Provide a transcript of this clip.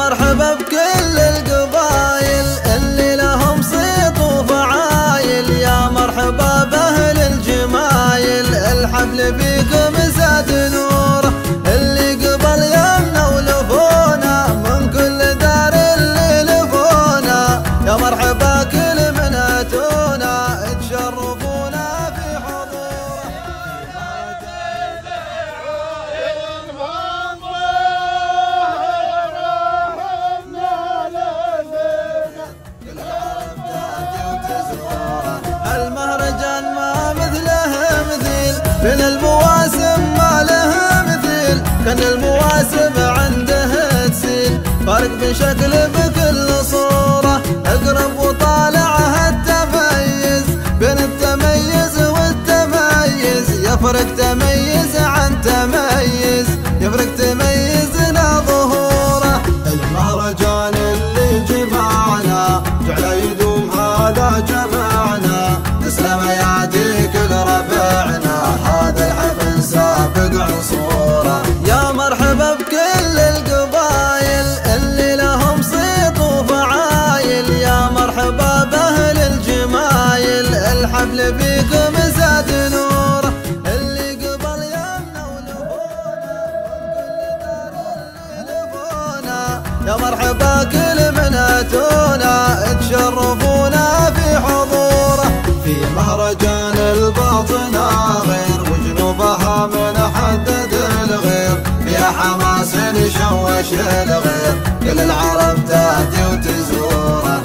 مرحبا بكل القبايل اللي لهم صيت وفعايل، يا مرحبا بأهل الجمايل الحفل فيكم زاد نوره، اللي قبل يمنا ولفونا من كل دار اللي لفونا، يا مرحبا كل من اتونا تشرفونا في حضوره. المهرجان ما مثله مثيل من المواسم، ما له مثيل كان المواسم عنده تسيل، فرق بشكل بكل صورة، اقرب وطالعها التميز بين التميز والتميز، يفرق تميز عن تميز، يفرق تميزنا ظهوره. المهرجان اللي جمعنا جعل يدوم هذا جمعنا، تسلم ايادي كل ربعنا، هذا الحفل سابق عصوره. يا مرحبا بكل القبايل اللي لهم صيت وفعايل، يا مرحبا باهل الجمايل الحفل فيكم زاد نوره، اللي قبل يمنا ولفونا من كل دار اللي لفونا، يا مرحبا كل من اتونا تشرفونا في حضوره. في مهرجان الباطنة غير وجنوبها من حدد الغير، فيها حماس يشوش الغير كل العرب تاتي وتزوره.